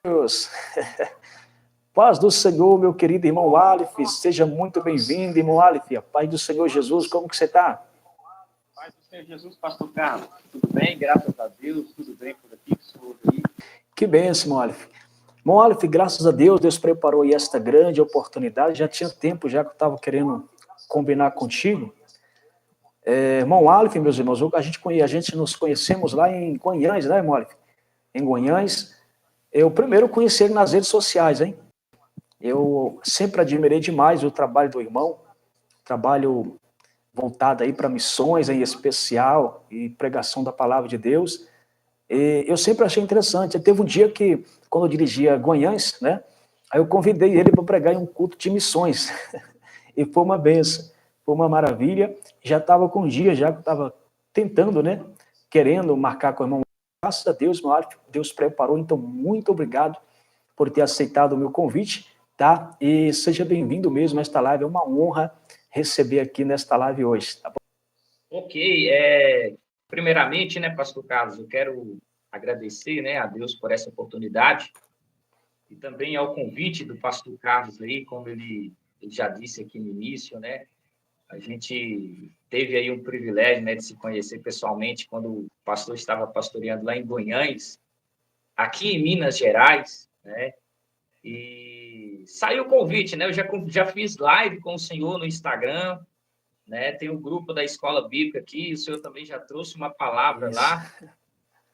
Deus. Paz do Senhor, meu querido irmão Aleph, seja muito bem-vindo, irmão Aleph. A paz do Senhor Jesus, como que você está? Paz do Senhor Jesus, pastor Carlos. Tudo bem? Graças a Deus, tudo bem por aqui, senhor aí. Que bênção, irmão Aleph. Irmão Aleph, graças a Deus, Deus preparou aí esta grande oportunidade. Já tinha tempo já que eu estava querendo combinar contigo. Irmão Aleph, meus irmãos, a gente nos conhecemos lá em Guanhães, né, irmão Aleph? Em Guanhães. Eu primeiro conheci ele nas redes sociais, hein? Eu sempre admirei demais o trabalho do irmão, trabalho voltado aí para missões em especial e pregação da palavra de Deus. E eu sempre achei interessante. Teve um dia que, quando eu dirigia Guanhães, né, aí eu convidei ele para pregar em um culto de missões. E foi uma benção, foi uma maravilha. Já estava com um dia, já que eu estava tentando, né, querendo marcar com o irmão. Graças a Deus, Deus preparou. Então, muito obrigado por ter aceitado o meu convite, tá? E seja bem-vindo mesmo a esta live. É uma honra receber aqui nesta live hoje, tá bom? Ok, primeiramente, né, pastor Carlos, eu quero agradecer, né, a Deus por essa oportunidade e também ao convite do pastor Carlos aí, como ele já disse aqui no início, né, a gente teve aí um privilégio, né, de se conhecer pessoalmente quando o pastor estava pastoreando lá em Guanhães, aqui em Minas Gerais, né, e saiu o convite, né, eu já fiz live com o senhor no Instagram, né? Tem um grupo da Escola Bíblica aqui, o senhor também já trouxe uma palavra Isso. lá.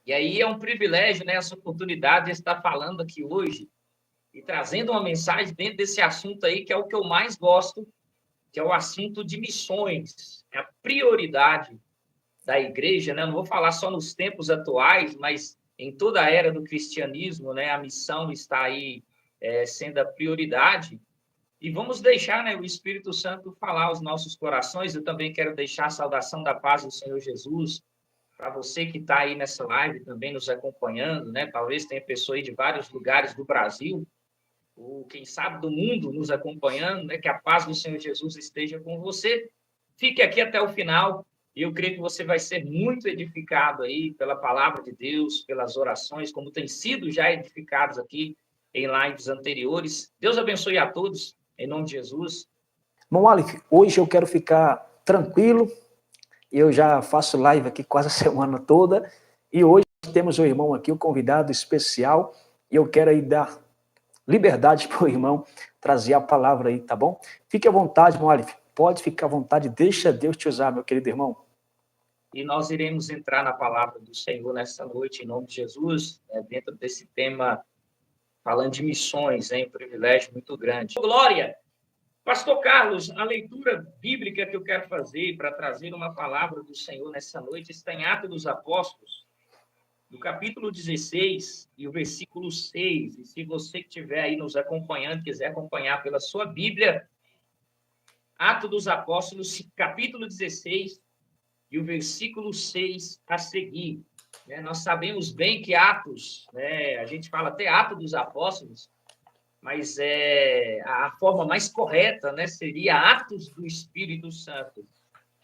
E aí é um privilégio, né, essa oportunidade de estar falando aqui hoje e trazendo uma mensagem dentro desse assunto aí, que é o que eu mais gosto, que é o assunto de missões, é a prioridade da igreja, né? Eu não vou falar só nos tempos atuais, mas em toda a era do cristianismo, né, a missão está aí sendo a prioridade. E vamos deixar, né, o Espírito Santo falar aos nossos corações. Eu também quero deixar a saudação da paz do Senhor Jesus para você que está aí nessa live também nos acompanhando, né? Talvez tenha pessoas aí de vários lugares do Brasil, ou quem sabe do mundo nos acompanhando, né? Que a paz do Senhor Jesus esteja com você. Fique aqui até o final e eu creio que você vai ser muito edificado aí pela palavra de Deus, pelas orações, como tem sido já edificados aqui em lives anteriores. Deus abençoe a todos. Em nome de Jesus. Bom, Aleph, hoje eu quero ficar tranquilo. Eu já faço live aqui quase a semana toda. E hoje temos o irmão aqui, o convidado especial. E eu quero aí dar liberdade para o irmão trazer a palavra aí, tá bom? Fique à vontade, irmão Aleph. Pode ficar à vontade. Deixa Deus te usar, meu querido irmão. E nós iremos entrar na palavra do Senhor nessa noite, em nome de Jesus, né, dentro desse tema, falando de missões, é um privilégio muito grande. Glória! Pastor Carlos, a leitura bíblica que eu quero fazer para trazer uma palavra do Senhor nessa noite está em Atos dos Apóstolos, no capítulo 16 e o versículo 6. E se você que estiver aí nos acompanhando, quiser acompanhar pela sua Bíblia, Atos dos Apóstolos, capítulo 16 e o versículo 6 a seguir. Nós sabemos bem que Atos, né, a gente fala até Atos dos Apóstolos, mas a forma mais correta, né, seria Atos do Espírito Santo.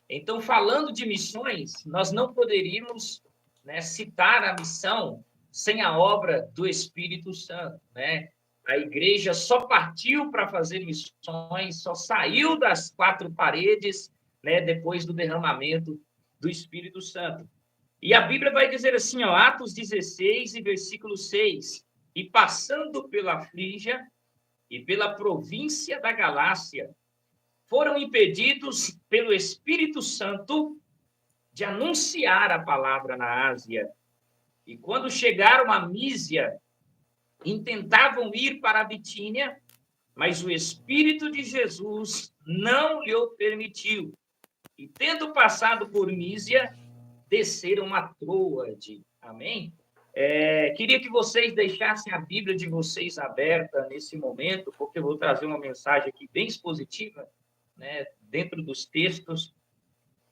Então, falando de missões, nós não poderíamos, né, citar a missão sem a obra do Espírito Santo, né? A igreja só partiu para fazer missões, só saiu das quatro paredes, né, depois do derramamento do Espírito Santo. E a Bíblia vai dizer assim, ó, Atos 16 e versículo 6, e passando pela Frígia e pela província da Galácia, foram impedidos pelo Espírito Santo de anunciar a palavra na Ásia. E quando chegaram a Mísia, intentavam ir para a Bitínia, mas o Espírito de Jesus não lhe permitiu. E tendo passado por Mísia, desceram a Troade. Amém? Queria que vocês deixassem a Bíblia de vocês aberta nesse momento, porque eu vou trazer uma mensagem aqui bem expositiva, né, dentro dos textos.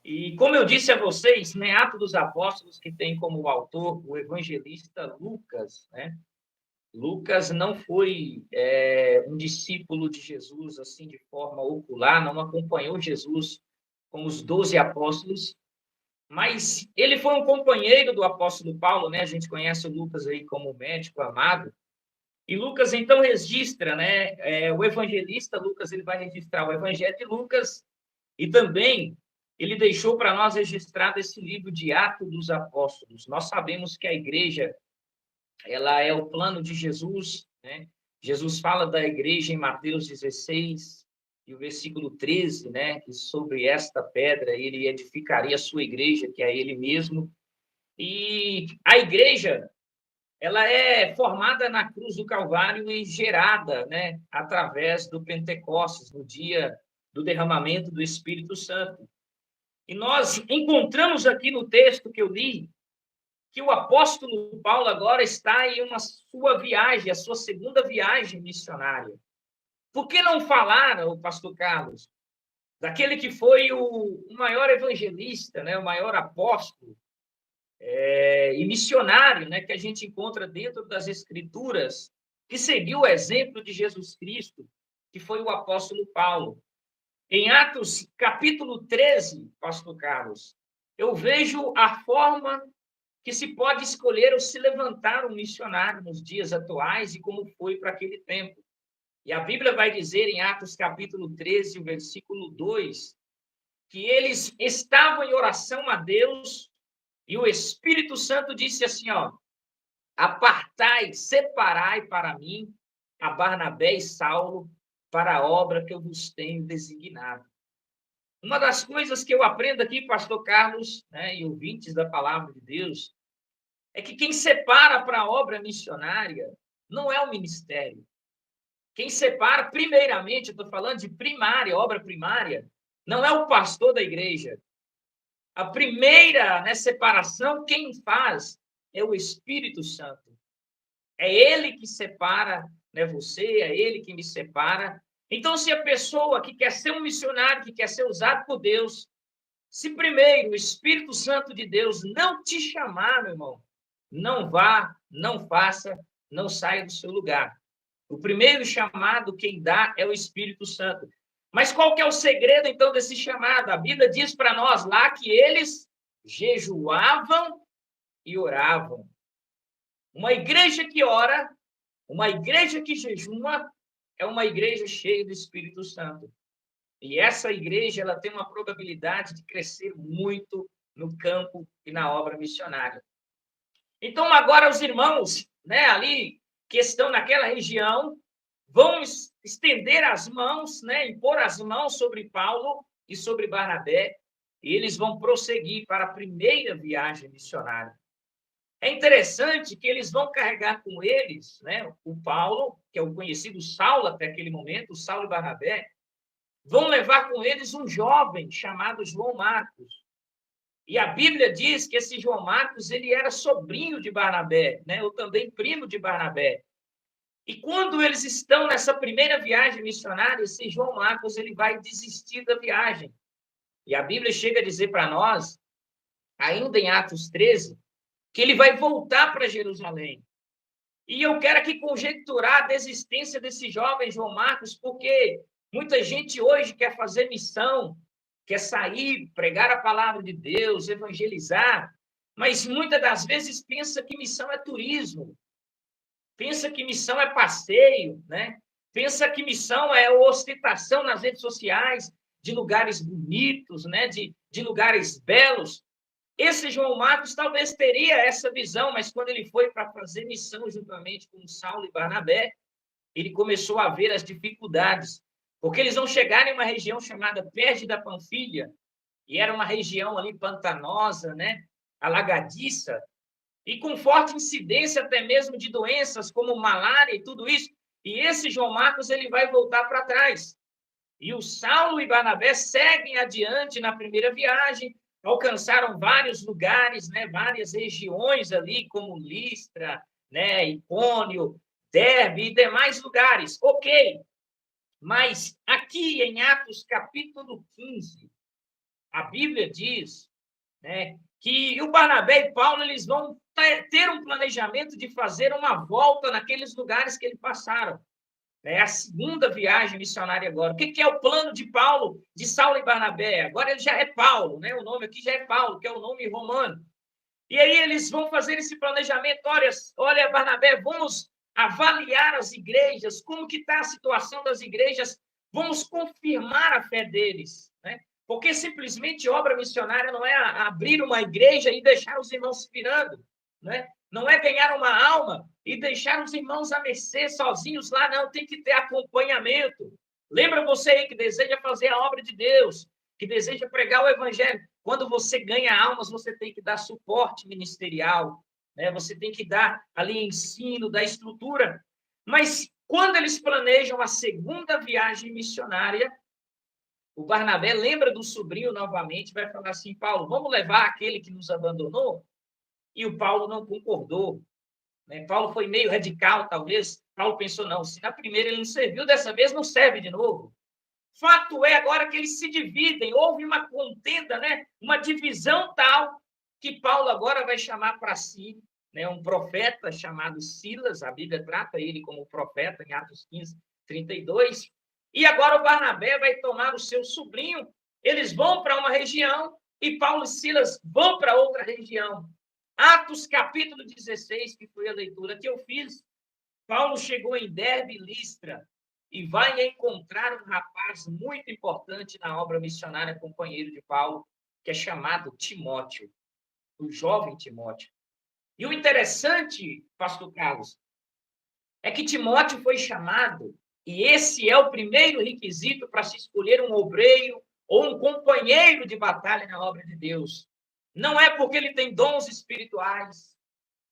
E como eu disse a vocês, né, Atos dos Apóstolos, que tem como autor o evangelista Lucas, né? Lucas não foi um discípulo de Jesus assim de forma ocular, não acompanhou Jesus com os 12 apóstolos, mas ele foi um companheiro do apóstolo Paulo, né? A gente conhece o Lucas aí como médico amado, E Lucas, então, registra, né? O evangelista Lucas, ele vai registrar o Evangelho de Lucas e também ele deixou para nós registrado esse livro de Atos dos Apóstolos. Nós sabemos que a igreja, ela é o plano de Jesus, né? Jesus fala da igreja em Mateus 16, e o versículo 13, né? Que sobre esta pedra ele edificaria a sua igreja, que é ele mesmo. E a igreja, ela é formada na cruz do Calvário e gerada, né, através do Pentecostes, no dia do derramamento do Espírito Santo. E nós encontramos aqui no texto que eu li que o apóstolo Paulo agora está em uma sua viagem, a sua segunda viagem missionária. Por que não falar, o pastor Carlos, daquele que foi o maior evangelista, né, o maior apóstolo, e missionário, né, que a gente encontra dentro das Escrituras, que seguiu o exemplo de Jesus Cristo, que foi o apóstolo Paulo. Em Atos, capítulo 13, pastor Carlos, eu vejo a forma que se pode escolher ou se levantar um missionário nos dias atuais e como foi para aquele tempo. E a Bíblia vai dizer em Atos, capítulo 13, o versículo 2, que eles estavam em oração a Deus e o Espírito Santo disse assim, ó, apartai, separai para mim a Barnabé e Saulo para a obra que eu vos tenho designado. Uma das coisas que eu aprendo aqui, pastor Carlos, né, e ouvintes da palavra de Deus, é que quem separa para a obra missionária não é o ministério. Quem separa, primeiramente, eu estou falando de primária, obra primária, não é o pastor da igreja. A primeira, né, separação, quem faz é o Espírito Santo. É ele que separa, né, você, é ele que me separa. Então, se a pessoa que quer ser um missionário, que quer ser usado por Deus, se primeiro o Espírito Santo de Deus não te chamar, meu irmão, não vá, não faça, não saia do seu lugar. O primeiro chamado, quem dá, é o Espírito Santo. Mas qual que é o segredo, então, desse chamado? A Bíblia diz para nós lá que eles jejuavam e oravam. Uma igreja que ora, uma igreja que jejuma, é uma igreja cheia do Espírito Santo. E essa igreja, ela tem uma probabilidade de crescer muito no campo e na obra missionária. Então, agora os irmãos, né, ali, que estão naquela região, vão estender as mãos, né, impor as mãos sobre Paulo e sobre Barnabé, e eles vão prosseguir para a primeira viagem missionária. É interessante que eles vão carregar com eles, né, o Paulo, que é o conhecido Saulo até aquele momento, o Saulo e Barnabé, vão levar com eles um jovem chamado João Marcos. E a Bíblia diz que esse João Marcos ele era sobrinho de Barnabé, né, ou também primo de Barnabé. E quando eles estão nessa primeira viagem missionária, esse João Marcos ele vai desistir da viagem. E a Bíblia chega a dizer para nós, ainda em Atos 13, que ele vai voltar para Jerusalém. E eu quero aqui conjecturar a desistência desse jovem João Marcos, porque muita gente hoje quer fazer missão, quer sair, pregar a palavra de Deus, evangelizar, mas muitas das vezes pensa que missão é turismo, pensa que missão é passeio, né? Pensa que missão é ostentação nas redes sociais, de lugares bonitos, né? De lugares belos. Esse João Marcos talvez teria essa visão, mas quando ele foi para fazer missão juntamente com Saulo e Barnabé, ele começou a ver as dificuldades, porque eles vão chegar em uma região chamada Perge da Panfilha, e era uma região ali pantanosa, né? Alagadiça, e com forte incidência até mesmo de doenças como malária e tudo isso. E esse João Marcos ele vai voltar para trás. E o Saulo e Barnabé seguem adiante na primeira viagem, alcançaram vários lugares, né, várias regiões ali, como Listra, né, Icônio, Derbe e demais lugares. Ok, mas aqui em Atos capítulo 15, a Bíblia diz, né, que o Barnabé e Paulo eles vão ter um planejamento de fazer uma volta naqueles lugares que eles passaram. É a segunda viagem missionária agora. O que é o plano de Paulo, de Saulo e Barnabé? Agora ele já é Paulo, né? O nome aqui já é Paulo, que é o nome romano. E aí eles vão fazer esse planejamento. Olha, Barnabé, vamos avaliar as igrejas, como que está a situação das igrejas, vamos confirmar a fé deles, né? Porque simplesmente obra missionária não é abrir uma igreja e deixar os irmãos se virando, né? Não é ganhar uma alma e deixar os irmãos a mercê sozinhos lá, não, tem que ter acompanhamento. Lembra você aí que deseja fazer a obra de Deus, que deseja pregar o evangelho, quando você ganha almas, você tem que dar suporte ministerial, né? Você tem que dar ali ensino, da estrutura. Mas quando eles planejam a segunda viagem missionária, o Barnabé lembra do sobrinho novamente, vai falar assim, Paulo, vamos levar aquele que nos abandonou? E o Paulo não concordou, né? Paulo foi meio radical, talvez. Paulo pensou, não, se na primeira ele não serviu, dessa vez não serve de novo. Fato é agora que eles se dividem, houve uma contenda, né? Uma divisão tal que Paulo agora vai chamar para si, né, um profeta chamado Silas, a Bíblia trata ele como profeta em Atos 15, 32, e agora o Barnabé vai tomar o seu sobrinho, eles vão para uma região e Paulo e Silas vão para outra região. Atos capítulo 16, que foi a leitura que eu fiz, Paulo chegou em Derbe e Listra e vai encontrar um rapaz muito importante na obra missionária, companheiro de Paulo, que é chamado Timóteo, o jovem Timóteo. E o interessante, pastor Carlos, é que Timóteo foi chamado, e esse é o primeiro requisito para se escolher um obreiro ou um companheiro de batalha na obra de Deus. Não é porque ele tem dons espirituais,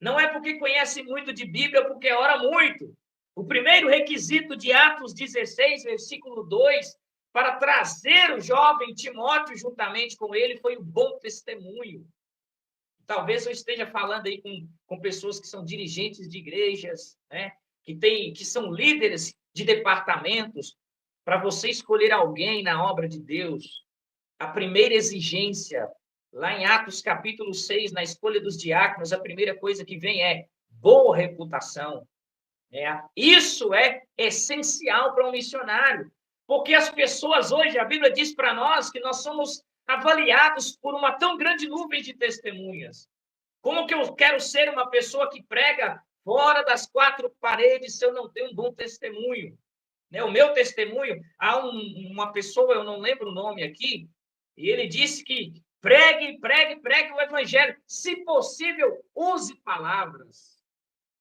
não é porque conhece muito de Bíblia, porque ora muito. O primeiro requisito de Atos 16, versículo 2, para trazer o jovem Timóteo juntamente com ele, foi o bom testemunho. Talvez eu esteja falando aí com pessoas que são dirigentes de igrejas, né? Que são líderes de departamentos. Para você escolher alguém na obra de Deus, a primeira exigência, lá em Atos capítulo 6, na escolha dos diáconos, a primeira coisa que vem é boa reputação. Isso é essencial para um missionário, porque as pessoas hoje, a Bíblia diz para nós que nós somos avaliados por uma tão grande nuvem de testemunhas. Como que eu quero ser uma pessoa que prega fora das quatro paredes se eu não tenho um bom testemunho? Né? O meu testemunho, há uma pessoa, eu não lembro o nome aqui, e ele disse que pregue o evangelho. Se possível, use palavras.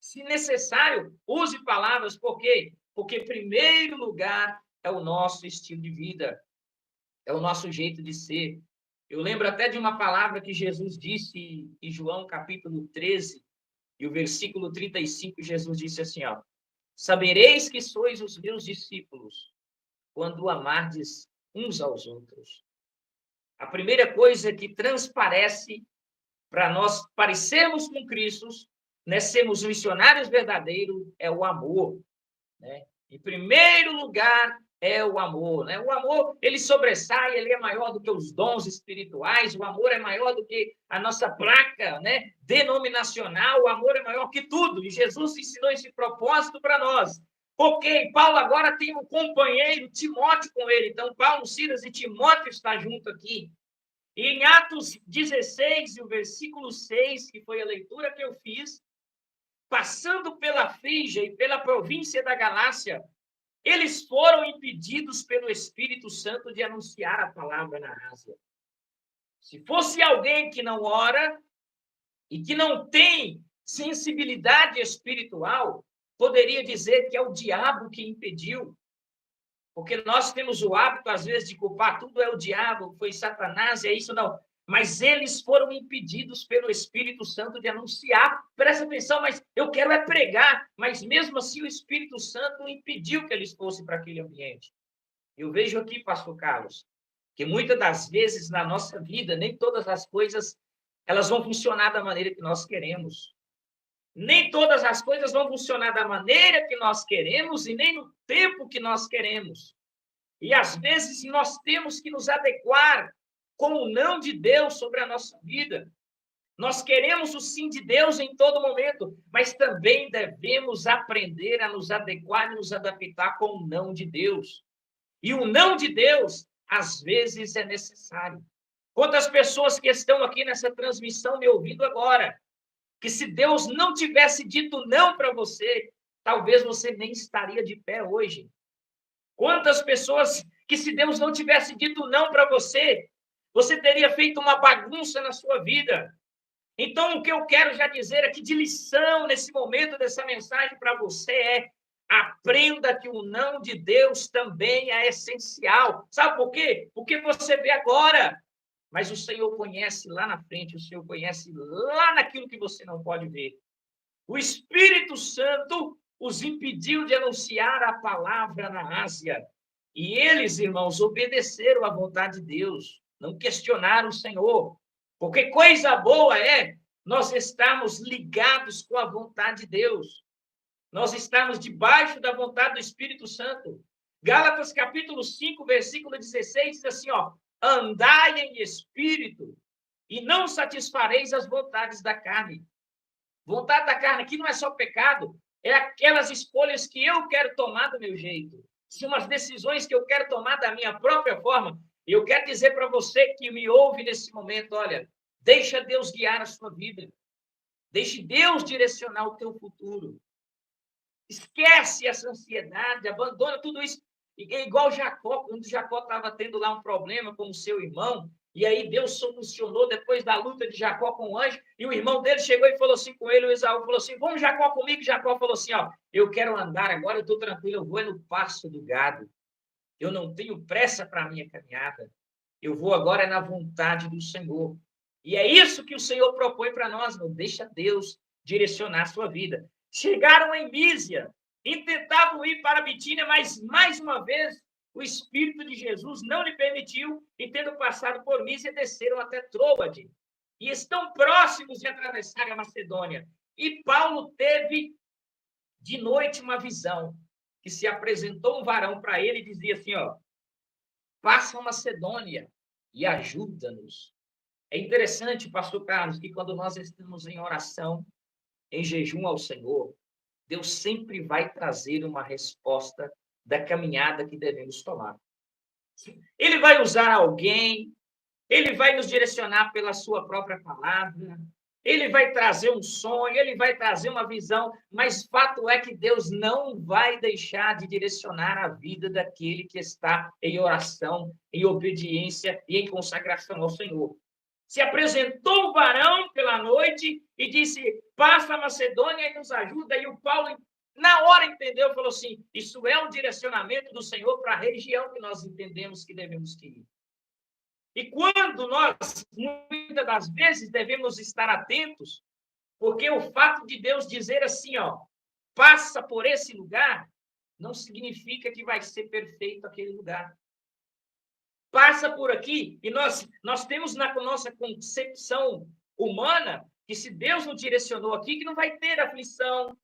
Se necessário, use palavras. Por quê? Porque, em primeiro lugar, é o nosso estilo de vida, é o nosso jeito de ser. Eu lembro até de uma palavra que Jesus disse em João, capítulo 13, e o versículo 35, Jesus disse assim, ó, sabereis que sois os meus discípulos, quando amardes uns aos outros. A primeira coisa que transparece para nós parecermos com Cristo, né, sermos missionários verdadeiros, é o amor, né? Em primeiro lugar, é o amor, né? O amor, ele sobressai, ele é maior do que os dons espirituais, o amor é maior do que a nossa placa, né, denominacional, o amor é maior que tudo, e Jesus ensinou esse propósito para nós. Ok, Paulo agora tem um companheiro, Timóteo, com ele, então Paulo, Silas e Timóteo estão junto aqui. E em Atos 16, o versículo 6, que foi a leitura que eu fiz, passando pela Frígia e pela província da Galácia, eles foram impedidos pelo Espírito Santo de anunciar a palavra na Ásia. Se fosse alguém que não ora e que não tem sensibilidade espiritual, poderia dizer que é o diabo que impediu. Porque nós temos o hábito, às vezes, de culpar tudo é o diabo, foi Satanás, é isso, não. Mas eles foram impedidos pelo Espírito Santo de anunciar. Presta atenção, mas eu quero é pregar. Mas mesmo assim o Espírito Santo impediu que eles fossem para aquele ambiente. Eu vejo aqui, pastor Carlos, que muitas das vezes na nossa vida, nem todas as coisas elas vão funcionar da maneira que nós queremos. Nem todas as coisas vão funcionar da maneira que nós queremos e nem no tempo que nós queremos. E às vezes nós temos que nos adequar com o não de Deus sobre a nossa vida. Nós queremos o sim de Deus em todo momento, mas também devemos aprender a nos adequar e nos adaptar com o não de Deus. E o não de Deus, às vezes, é necessário. Quantas pessoas que estão aqui nessa transmissão me ouvindo agora, que se Deus não tivesse dito não para você, talvez você nem estaria de pé hoje. Quantas pessoas que, se Deus não tivesse dito não para você, você teria feito uma bagunça na sua vida. Então, o que eu quero já dizer aqui de lição nesse momento dessa mensagem para você é: aprenda que o não de Deus também é essencial. Sabe por quê? Porque você vê agora, mas o Senhor conhece lá na frente, o Senhor conhece lá naquilo que você não pode ver. O Espírito Santo os impediu de anunciar a palavra na Ásia. E eles, irmãos, obedeceram à vontade de Deus, não questionaram o Senhor. Porque coisa boa é nós estarmos ligados com a vontade de Deus. Nós estamos debaixo da vontade do Espírito Santo. Gálatas capítulo 5, versículo 16, diz assim, ó: andai em espírito e não satisfareis as vontades da carne. Vontade da carne aqui não é só pecado, é aquelas escolhas que eu quero tomar do meu jeito. São as decisões que eu quero tomar da minha própria forma. Eu quero dizer para você que me ouve nesse momento, olha, deixa Deus guiar a sua vida. Deixe Deus direcionar o teu futuro. Esquece essa ansiedade, abandona tudo isso. É igual Jacó, quando Jacó estava tendo lá um problema com o seu irmão, e aí Deus solucionou depois da luta de Jacó com o anjo, e o irmão dele chegou e falou assim com ele, o Esaú falou assim, vamos Jacó comigo? Jacó falou assim, ó, eu quero andar agora, eu estou tranquilo, eu vou no pasto do gado. Eu não tenho pressa para a minha caminhada. Eu vou agora na vontade do Senhor. E é isso que o Senhor propõe para nós, não deixa Deus direcionar a sua vida. Chegaram em Mísia e tentavam ir para Bitínia, mas, mais uma vez, o Espírito de Jesus não lhe permitiu, e, tendo passado por Mísia, desceram até Troade. E estão próximos de atravessar a Macedônia. E Paulo teve, de noite, uma visão, que se apresentou um varão para ele e dizia assim, ó, passa a Macedônia e ajuda-nos. É interessante, pastor Carlos, que quando nós estamos em oração, em jejum ao Senhor, Deus sempre vai trazer uma resposta da caminhada que devemos tomar. Ele vai usar alguém, ele vai nos direcionar pela sua própria palavra, ele vai trazer um sonho, ele vai trazer uma visão, mas fato é que Deus não vai deixar de direcionar a vida daquele que está em oração, em obediência e em consagração ao Senhor. Se apresentou o varão pela noite e disse, passa a Macedônia e nos ajuda. E o Paulo, na hora, entendeu, falou assim, isso é um direcionamento do Senhor para a região que nós entendemos que devemos ir. E quando nós, muitas das vezes, devemos estar atentos, porque o fato de Deus dizer assim, ó, passa por esse lugar, não significa que vai ser perfeito aquele lugar. Passa por aqui, e nós temos na nossa concepção humana que se Deus nos direcionou aqui, que não vai ter aflição,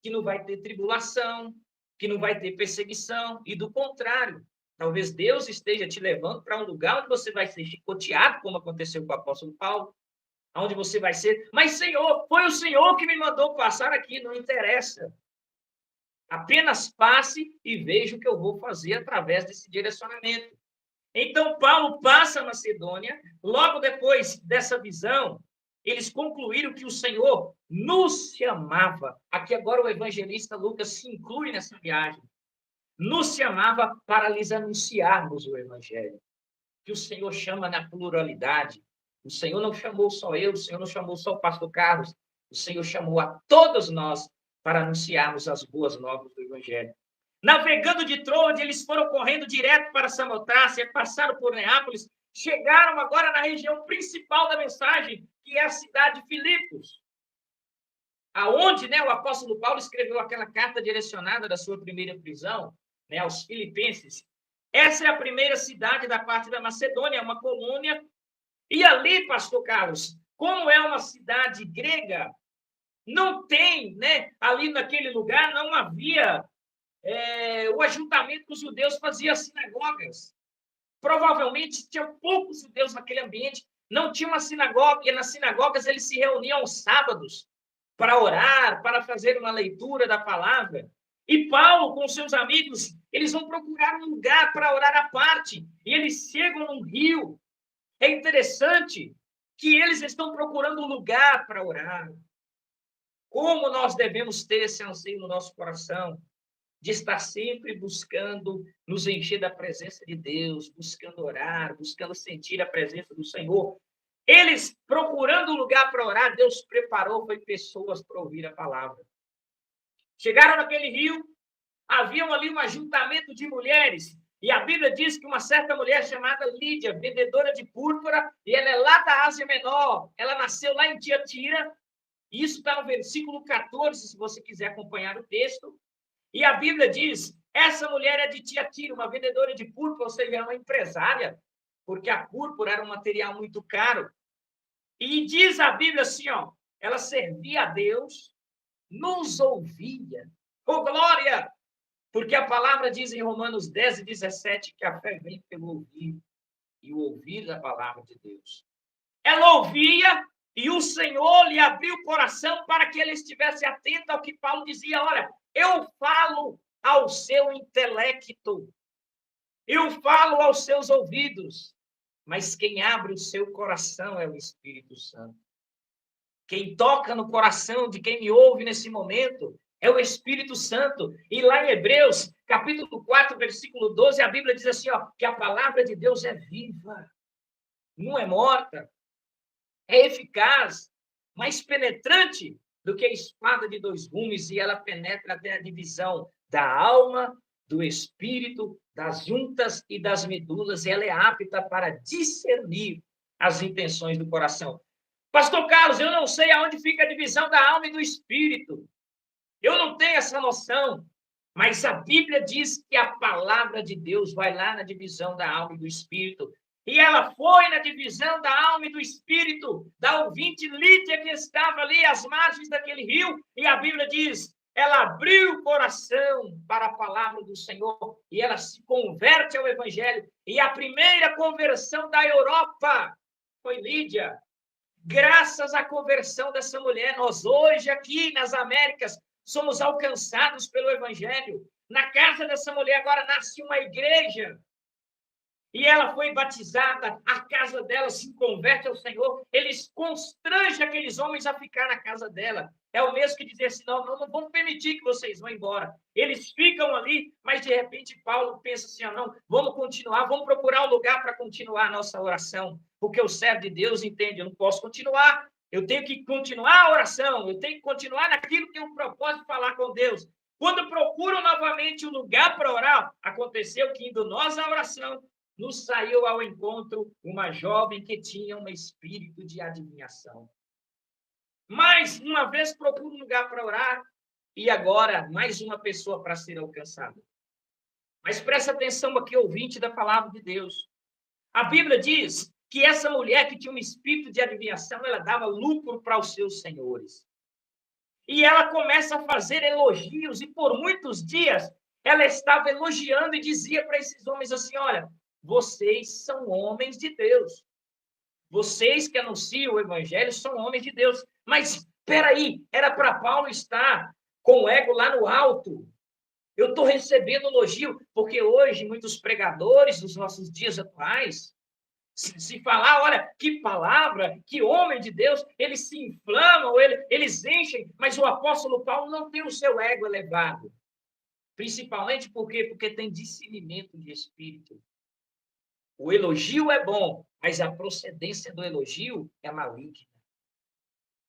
que não vai ter tribulação, que não vai ter perseguição, e do contrário, talvez Deus esteja te levando para um lugar onde você vai ser chicoteado, como aconteceu com o apóstolo Paulo, onde você vai ser, mas Senhor, foi o Senhor que me mandou passar aqui, não interessa. Apenas passe e veja o que eu vou fazer através desse direcionamento. Então, Paulo passa a Macedônia, logo depois dessa visão, eles concluíram que o Senhor nos chamava. Aqui agora o evangelista Lucas se inclui nessa viagem. Nos chamava para lhes anunciarmos o evangelho. Que o Senhor chama na pluralidade. O Senhor não chamou só eu, o Senhor não chamou só o pastor Carlos, o Senhor chamou a todos nós para anunciarmos as boas novas do evangelho. Navegando de Troade, eles foram correndo direto para Samotrácia, passaram por Neápolis, chegaram agora na região principal da mensagem, que é a cidade de Filipos, aonde, né, o apóstolo Paulo escreveu aquela carta direcionada da sua primeira prisão, né, aos filipenses. Essa é a primeira cidade da parte da Macedônia, uma colônia. E ali, pastor Carlos, como é uma cidade grega, não tem, né, ali naquele lugar, não havia o ajuntamento que os judeus faziam as sinagogas. Provavelmente tinha poucos judeus naquele ambiente, não tinha uma sinagoga, e nas sinagogas eles se reuniam aos sábados para orar, para fazer uma leitura da palavra. E Paulo, com seus amigos, eles vão procurar um lugar para orar à parte, e eles chegam num rio. É interessante que eles estão procurando um lugar para orar. como nós devemos ter esse anseio no nosso coração, de estar sempre buscando nos encher da presença de Deus, buscando orar, buscando sentir a presença do Senhor. Eles, procurando um lugar para orar, Deus preparou foi pessoas para ouvir a palavra. Chegaram naquele rio, havia ali um ajuntamento de mulheres, e a Bíblia diz que uma certa mulher chamada Lídia, vendedora de púrpura, e ela é lá da Ásia Menor, ela nasceu lá em Tiatira, isso está no versículo 14, se você quiser acompanhar o texto, e a Bíblia diz, essa mulher é de Tiatira, uma vendedora de púrpura, ou seja, é uma empresária, porque a púrpura era um material muito caro, e diz a Bíblia assim, ó, ela servia a Deus, nos ouvia, oh glória! Porque a palavra diz em Romanos 10 e 17 que a fé vem pelo ouvir, e o ouvir da palavra de Deus. Ela ouvia e o Senhor lhe abriu o coração para que ele estivesse atento ao que Paulo dizia. Olha, eu falo ao seu intelecto, eu falo aos seus ouvidos, mas quem abre o seu coração é o Espírito Santo. Quem toca no coração de quem me ouve nesse momento é o Espírito Santo. E lá em Hebreus, capítulo 4, versículo 12, a Bíblia diz assim, ó, que a palavra de Deus é viva, não é morta, é eficaz, mais penetrante do que a espada de dois gumes, e ela penetra até a divisão da alma, do espírito, das juntas e das medulas, e ela é apta para discernir as intenções do coração. Pastor Carlos, eu não sei aonde fica a divisão da alma e do espírito. Eu não tenho essa noção. Mas a Bíblia diz que a palavra de Deus vai lá na divisão da alma e do espírito. E ela foi na divisão da alma e do espírito da ouvinte Lídia, que estava ali às margens daquele rio. E a Bíblia diz, ela abriu o coração para a palavra do Senhor e ela se converte ao Evangelho. E a primeira conversão da Europa foi Lídia. Graças à conversão dessa mulher, nós hoje aqui nas Américas somos alcançados pelo Evangelho. Na casa dessa mulher agora nasce uma igreja. E ela foi batizada, a casa dela se converte ao Senhor. Eles constrangem aqueles homens a ficar na casa dela. É o mesmo que dizer assim, não vamos permitir que vocês vão embora. Eles ficam ali, mas de repente Paulo pensa assim, não, vamos continuar, vamos procurar um lugar para continuar a nossa oração. Porque o servo de Deus entende, eu não posso continuar, eu tenho que continuar a oração, eu tenho que continuar naquilo que é um propósito de falar com Deus. Quando procuram novamente um lugar para orar, aconteceu que indo nós à oração, nos saiu ao encontro uma jovem que tinha um espírito de adivinhação. Mais uma vez procura um lugar para orar e agora mais uma pessoa para ser alcançada. Mas presta atenção aqui, ouvinte da palavra de Deus. A Bíblia diz que essa mulher que tinha um espírito de adivinhação, ela dava lucro para os seus senhores. E ela começa a fazer elogios e por muitos dias ela estava elogiando e dizia para esses homens assim, olha, vocês são homens de Deus. Vocês que anunciam o evangelho são homens de Deus. Mas, espera aí, era para Paulo estar com o ego lá no alto. Eu estou recebendo elogio, porque hoje muitos pregadores dos nossos dias atuais, se falar, olha, que palavra, que homem de Deus, eles se inflamam, eles enchem, mas o apóstolo Paulo não tem o seu ego elevado. Principalmente por quê? Porque tem discernimento de espírito. O elogio é bom, mas a procedência do elogio é maligna.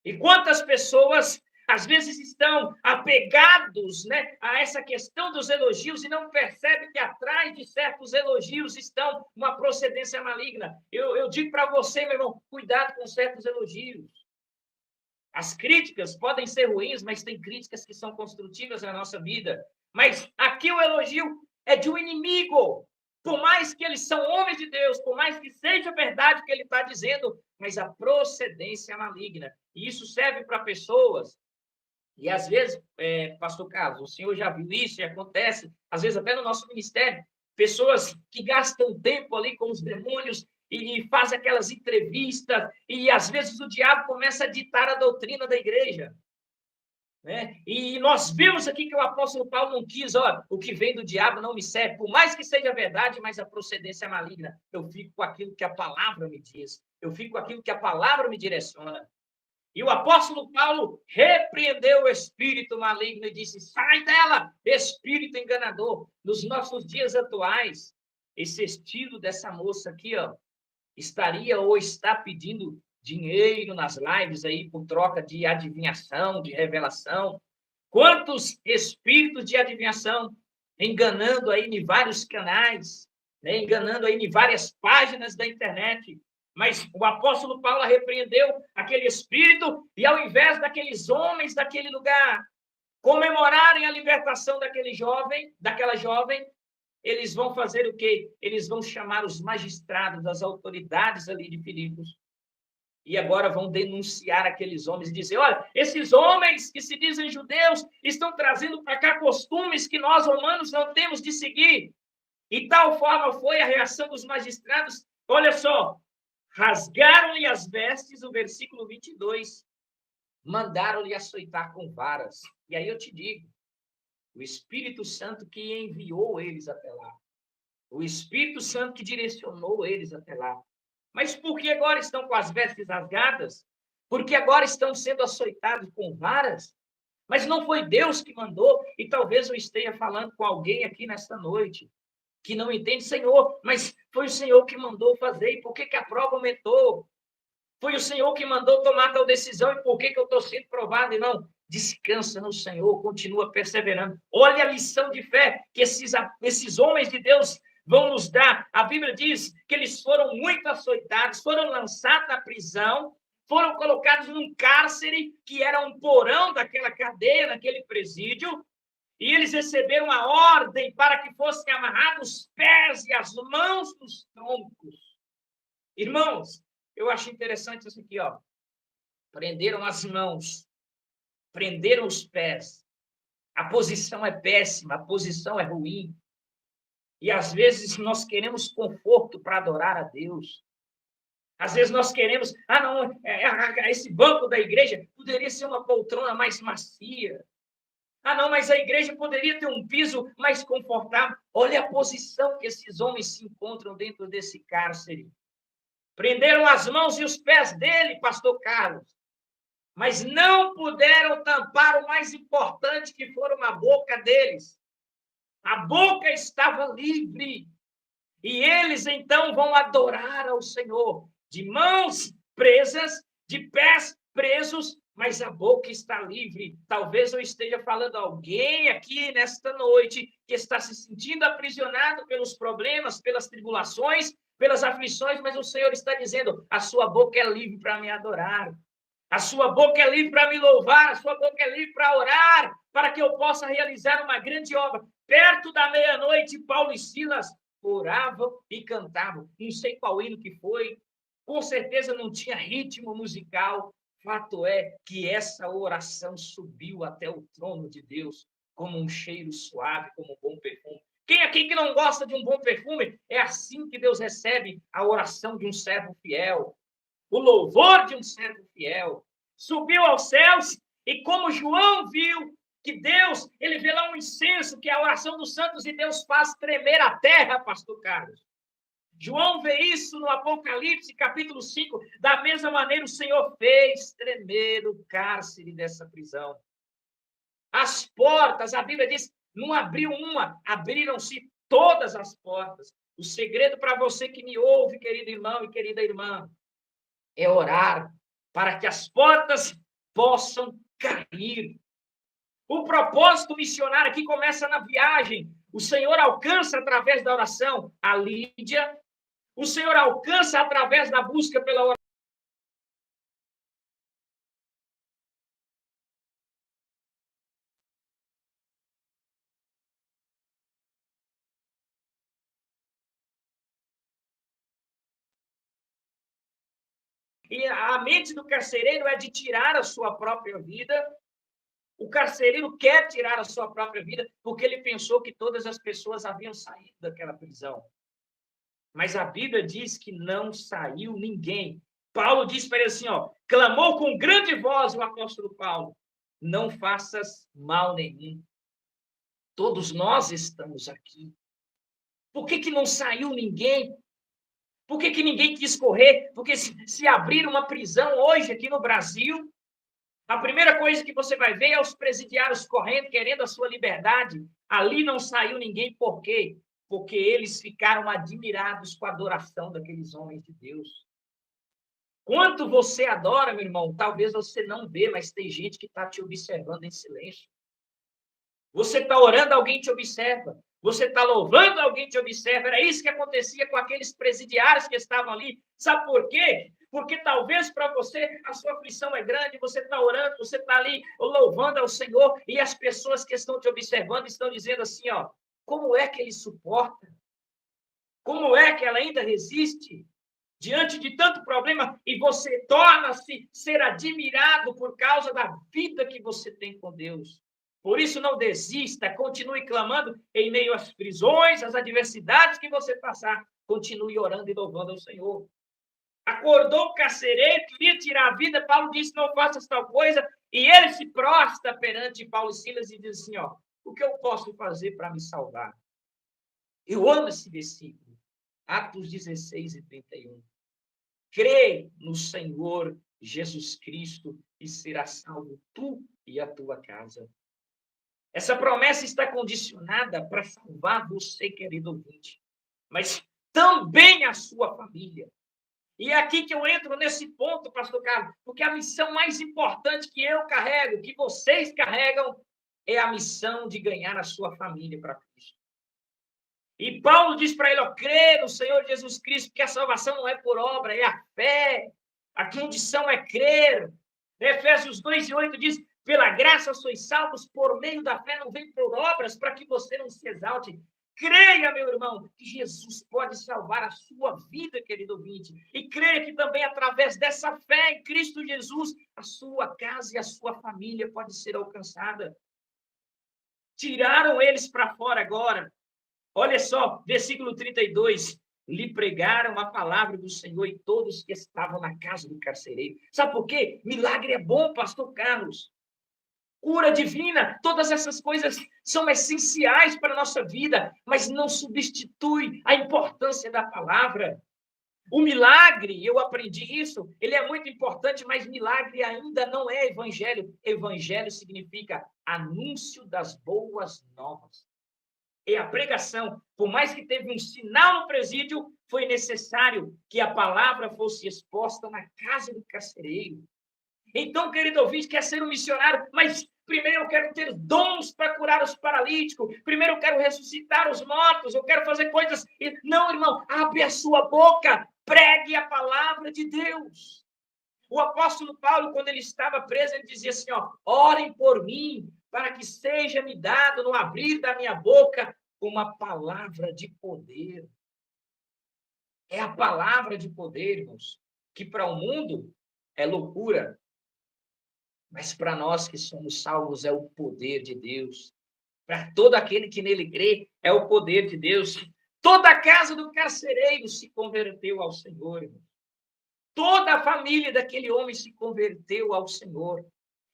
E quantas pessoas, às vezes, estão apegados, né, a essa questão dos elogios e não percebem que atrás de certos elogios estão uma procedência maligna. Eu digo para você, meu irmão, cuidado com certos elogios. As críticas podem ser ruins, mas tem críticas que são construtivas na nossa vida. Mas aqui o elogio é de um inimigo. Por mais que eles são homens de Deus, por mais que seja verdade o que ele está dizendo, mas a procedência é maligna. E isso serve para pessoas. E às vezes, pastor Carlos, o senhor já viu isso e acontece, às vezes até no nosso ministério, pessoas que gastam tempo ali com os demônios e fazem aquelas entrevistas, e às vezes o diabo começa a ditar a doutrina da igreja. Né? E nós vemos aqui que o apóstolo Paulo não quis, o que vem do diabo não me serve, por mais que seja verdade, mas a procedência é maligna. Eu fico com aquilo que a palavra me diz, eu fico com aquilo que a palavra me direciona. E o apóstolo Paulo repreendeu o espírito maligno e disse: sai dela, espírito enganador. Nos nossos dias atuais, esse estilo dessa moça aqui, ó, estaria ou está pedindo dinheiro nas lives aí por troca de adivinhação, de revelação. Quantos espíritos de adivinhação enganando aí em vários canais, né? Enganando aí em várias páginas da internet. Mas o apóstolo Paulo repreendeu aquele espírito e ao invés daqueles homens daquele lugar comemorarem a libertação daquela jovem, eles vão fazer o quê? Eles vão chamar os magistrados, as autoridades ali de Filipos, e agora vão denunciar aqueles homens e dizer: olha, esses homens que se dizem judeus estão trazendo para cá costumes que nós romanos não temos de seguir. E tal forma foi a reação dos magistrados. Olha só, rasgaram-lhe as vestes, o versículo 22, mandaram-lhe açoitar com varas. E aí eu te digo, o Espírito Santo que enviou eles até lá, o Espírito Santo que direcionou eles até lá. Mas por que agora estão com as vestes rasgadas? Porque agora estão sendo açoitados com varas? Mas não foi Deus que mandou, e talvez eu esteja falando com alguém aqui nesta noite que não entende, Senhor, mas foi o Senhor que mandou fazer, e por que a prova aumentou? Foi o Senhor que mandou tomar tal decisão, e por que eu estou sendo provado? Irmão, descansa no Senhor, continua perseverando. Olha a lição de fé que esses homens de Deus vão nos dar. A Bíblia diz que eles foram muito açoitados, foram lançados na prisão, foram colocados num cárcere que era um porão daquela cadeia, daquele presídio, e eles receberam a ordem para que fossem amarrados os pés e as mãos nos troncos. Irmãos, eu acho interessante isso aqui, ó. Prenderam as mãos, prenderam os pés. A posição é péssima, a posição é ruim. E às vezes nós queremos conforto para adorar a Deus. Às vezes nós queremos, não, esse banco da igreja poderia ser uma poltrona mais macia. Não, mas a igreja poderia ter um piso mais confortável. Olha a posição que esses homens se encontram dentro desse cárcere. Prenderam as mãos e os pés dele, pastor Carlos, mas não puderam tampar o mais importante, que foram a boca deles. A boca estava livre. E eles, então, vão adorar ao Senhor, de mãos presas, de pés presos, mas a boca está livre. Talvez eu esteja falando a alguém aqui nesta noite que está se sentindo aprisionado pelos problemas, pelas tribulações, pelas aflições, mas o Senhor está dizendo: a sua boca é livre para me adorar. A sua boca é livre para me louvar, a sua boca é livre para orar, para que eu possa realizar uma grande obra. Perto da meia-noite, Paulo e Silas oravam e cantavam. Não sei qual hino que foi, com certeza não tinha ritmo musical. Fato é que essa oração subiu até o trono de Deus como um cheiro suave, como um bom perfume. Quem aqui que não gosta de um bom perfume? É assim que Deus recebe a oração de um servo fiel. O louvor de um servo fiel subiu aos céus, e como João viu que Deus, ele vê lá um incenso, que é a oração dos santos, e Deus faz tremer a terra, pastor Carlos. João vê isso no Apocalipse, capítulo 5, da mesma maneira o Senhor fez tremer o cárcere dessa prisão. As portas, a Bíblia diz, não abriu uma, abriram-se todas as portas. O segredo para você que me ouve, querido irmão e querida irmã, é orar para que as portas possam cair. O propósito missionário aqui começa na viagem. O Senhor alcança através da oração a Lídia. O Senhor alcança através da busca pela oração. E a mente do carcereiro é de tirar a sua própria vida. O carcereiro quer tirar a sua própria vida porque ele pensou que todas as pessoas haviam saído daquela prisão. Mas a Bíblia diz que não saiu ninguém. Paulo diz para ele assim, clamou com grande voz o apóstolo Paulo: não faças mal nenhum. Todos nós estamos aqui. Por que não saiu ninguém? Por que ninguém quis correr? Porque se abrir uma prisão hoje aqui no Brasil, A primeira coisa que você vai ver é os presidiários correndo, querendo a sua liberdade. Ali não saiu ninguém, por quê? Porque eles ficaram admirados com a adoração daqueles homens de Deus. Quanto você adora, meu irmão, talvez você não vê, mas tem gente que está te observando em silêncio. Você está orando, alguém te observa. Você está louvando, alguém te observa. Era isso que acontecia com aqueles presidiários que estavam ali. Sabe por quê? Porque talvez para você a sua aflição é grande, você está orando, você está ali louvando ao Senhor, e as pessoas que estão te observando estão dizendo assim, ó, como é que ele suporta? Como é que ela ainda resiste diante de tanto problema? E você torna-se ser admirado por causa da vida que você tem com Deus. Por isso, não desista, continue clamando em meio às prisões, às adversidades que você passar. Continue orando e louvando ao Senhor. Acordou o carcereiro, queria tirar a vida, Paulo disse, não faças tal coisa, e ele se prostra perante Paulo e Silas e diz assim, ó, o que eu posso fazer para me salvar? Eu amo esse versículo, Atos 16 e 31. Crê no Senhor Jesus Cristo e será salvo tu e a tua casa. Essa promessa está condicionada para salvar você, querido ouvinte, mas também a sua família. E é aqui que eu entro nesse ponto, pastor Carlos, porque a missão mais importante que eu carrego, que vocês carregam, é a missão de ganhar a sua família para Cristo. E Paulo diz para ele, ó, crê no Senhor Jesus Cristo, porque a salvação não é por obra, é a fé. A condição é crer. Efésios 2:8 diz, pela graça sois salvos por meio da fé, não vem por obras, para que você não se exalte. Creia, meu irmão, que Jesus pode salvar a sua vida, querido ouvinte. E creia que também, através dessa fé em Cristo Jesus, a sua casa e a sua família pode ser alcançada. Tiraram eles para fora agora. Olha só, versículo 32. Lhe pregaram a palavra do Senhor e todos que estavam na casa do carcereiro. Sabe por quê? Milagre é bom, pastor Carlos. Cura divina, todas essas coisas são essenciais para a nossa vida, mas não substitui a importância da palavra. O milagre, eu aprendi isso, ele é muito importante, mas milagre ainda não é evangelho. Evangelho significa anúncio das boas novas. É a pregação. Por mais que teve um sinal no presídio, foi necessário que a palavra fosse exposta na casa do carcereiro. Então, querido ouvinte, quer ser um missionário, mas primeiro eu quero ter dons para curar os paralíticos, primeiro eu quero ressuscitar os mortos, eu quero fazer coisas. Não, irmão, abre a sua boca, pregue a palavra de Deus. O apóstolo Paulo, quando ele estava preso, ele dizia assim, ó, orem por mim, para que seja me dado no abrir da minha boca uma palavra de poder. É a palavra de poder, irmãos, que para o mundo é loucura, mas para nós que somos salvos é o poder de Deus. Para todo aquele que nele crê, é o poder de Deus. Toda a casa do carcereiro se converteu ao Senhor, irmão. Toda a família daquele homem se converteu ao Senhor.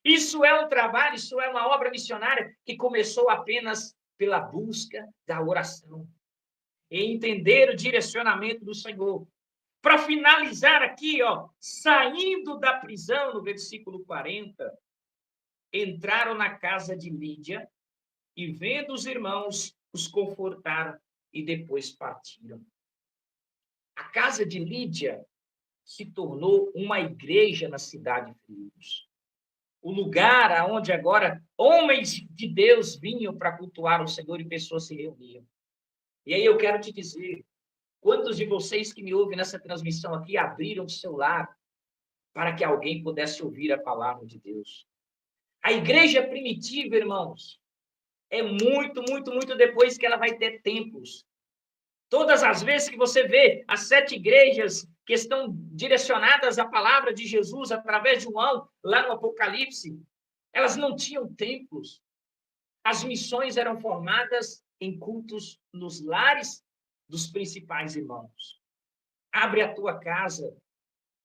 Isso é um trabalho, isso é uma obra missionária que começou apenas pela busca da oração e entender o direcionamento do Senhor. Para finalizar aqui, ó, saindo da prisão, no versículo 40, entraram na casa de Lídia e, vendo os irmãos, os confortaram e depois partiram. A casa de Lídia se tornou uma igreja na cidade de Filipos. O lugar onde agora homens de Deus vinham para cultuar o Senhor e pessoas se reuniam. E aí eu quero te dizer, quantos de vocês que me ouvem nessa transmissão aqui abriram o seu lar para que alguém pudesse ouvir a palavra de Deus? A igreja primitiva, irmãos, é muito, muito, muito depois que ela vai ter templos. Todas as vezes que você vê as 7 igrejas que estão direcionadas à palavra de Jesus através de João, lá no Apocalipse, elas não tinham templos. As missões eram formadas em cultos nos lares dos principais irmãos. Abre a tua casa,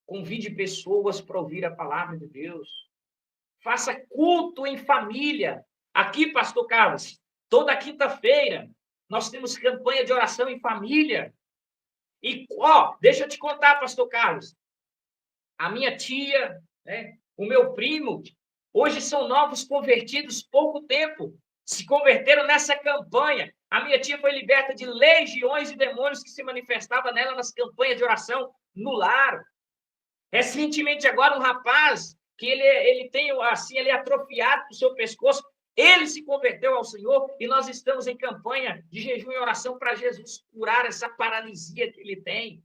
convide pessoas para ouvir a palavra de Deus. Faça culto em família. Aqui, pastor Carlos, toda quinta-feira, nós temos campanha de oração em família. E, ó, deixa eu te contar, pastor Carlos. A minha tia, né, o meu primo, Hoje são novos convertidos, pouco tempo. Se converteram nessa campanha. A minha tia foi liberta de legiões de demônios que se manifestavam nela nas campanhas de oração no lar. Recentemente agora um rapaz que ele tem assim, ele é atrofiado no seu pescoço, ele se converteu ao Senhor e nós estamos em campanha de jejum e oração para Jesus curar essa paralisia que ele tem.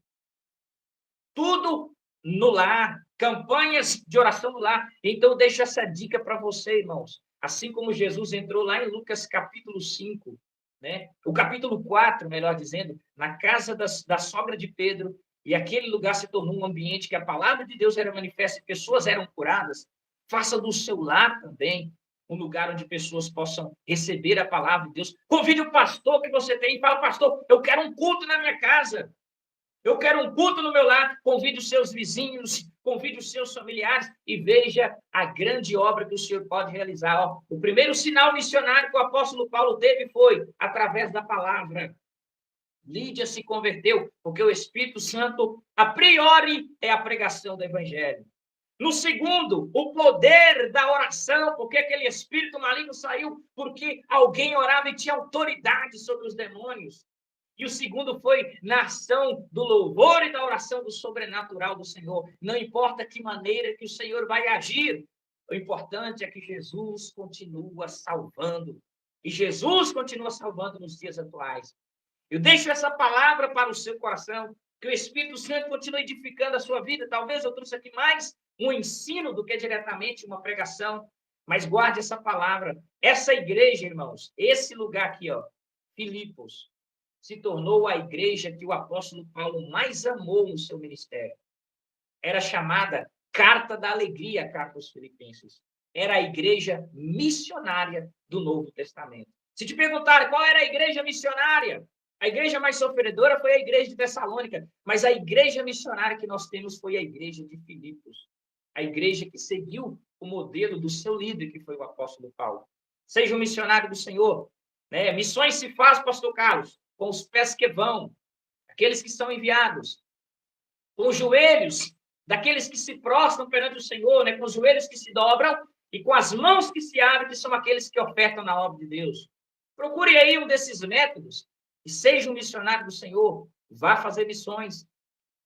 Tudo no lar, campanhas de oração no lar. Então, deixo essa dica para você, irmãos. Assim como Jesus entrou lá em Lucas capítulo 5, né? O capítulo 4, melhor dizendo, na casa da sogra de Pedro, e aquele lugar se tornou um ambiente que a palavra de Deus era manifesta e pessoas eram curadas. Faça do seu lar também um lugar onde pessoas possam receber a palavra de Deus. Convide o pastor que você tem e fala, pastor, eu quero um culto na minha casa. Eu quero um culto no meu lar. Convide os seus vizinhos, convide os seus familiares e veja a grande obra que o Senhor pode realizar. Ó, o primeiro sinal missionário que o apóstolo Paulo teve foi através da palavra. Lídia se converteu, porque o Espírito Santo, a priori, é a pregação do Evangelho. No segundo, o poder da oração, porque aquele espírito maligno saiu porque alguém orava e tinha autoridade sobre os demônios. E o segundo foi na ação do louvor e da oração do sobrenatural do Senhor. Não importa que maneira que o Senhor vai agir, o importante é que Jesus continua salvando. E Jesus continua salvando nos dias atuais. Eu deixo essa palavra para o seu coração, que o Espírito Santo continue edificando a sua vida. Talvez eu trouxe aqui mais um ensino do que diretamente uma pregação, mas guarde essa palavra. Essa igreja, irmãos, esse lugar aqui, ó, Filipos, se tornou a igreja que o apóstolo Paulo mais amou no seu ministério. Era chamada Carta da Alegria, carta aos Filipenses. Era a igreja missionária do Novo Testamento. Se te perguntarem qual era a igreja missionária, a igreja mais sofredora foi a igreja de Tessalônica, mas a igreja missionária que nós temos foi a igreja de Filipos. A igreja que seguiu o modelo do seu líder, que foi o apóstolo Paulo. Seja um missionário do Senhor. Né? Missões se faz, pastor Carlos, com os pés que vão, aqueles que são enviados, com os joelhos daqueles que se prostram perante o Senhor, né? Com os joelhos que se dobram e com as mãos que se abrem, que são aqueles que ofertam na obra de Deus. Procure aí um desses métodos e seja um missionário do Senhor. Vá fazer missões.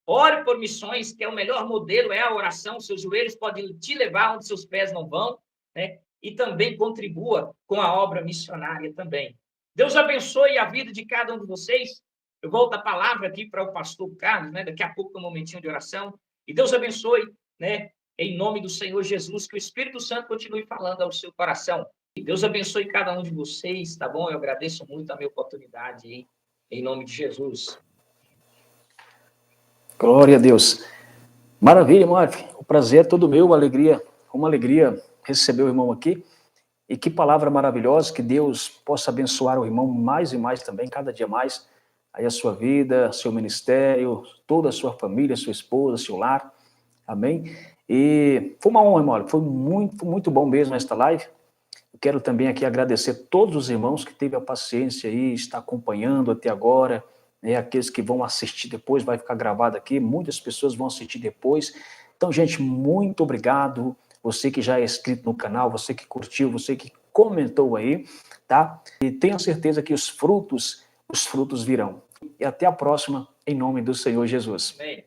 Ore por missões, que é o melhor modelo, é a oração. Seus joelhos podem te levar onde seus pés não vão, né? E também contribua com a obra missionária também. Deus abençoe a vida de cada um de vocês. Eu volto a palavra aqui para o pastor Carlos, né? Daqui a pouco, um momentinho de oração. E Deus abençoe, né? Em nome do Senhor Jesus, que o Espírito Santo continue falando ao seu coração. E Deus abençoe cada um de vocês, tá bom? Eu agradeço muito a minha oportunidade aí, em nome de Jesus. Glória a Deus. Maravilha, Marf. O prazer é todo meu, uma alegria receber o irmão aqui. E que palavra maravilhosa, que Deus possa abençoar o irmão mais e mais também, cada dia mais, aí a sua vida, seu ministério, toda a sua família, sua esposa, seu lar, amém? E foi uma honra, irmão, foi muito bom mesmo esta live. Eu quero também aqui agradecer a todos os irmãos que teve a paciência aí, está acompanhando até agora, né, aqueles que vão assistir depois, vai ficar gravado aqui, muitas pessoas vão assistir depois. Então, gente, muito obrigado. Você que já é inscrito no canal, você que curtiu, você que comentou aí, tá? E tenha certeza que os frutos virão. E até a próxima, em nome do Senhor Jesus. Amém.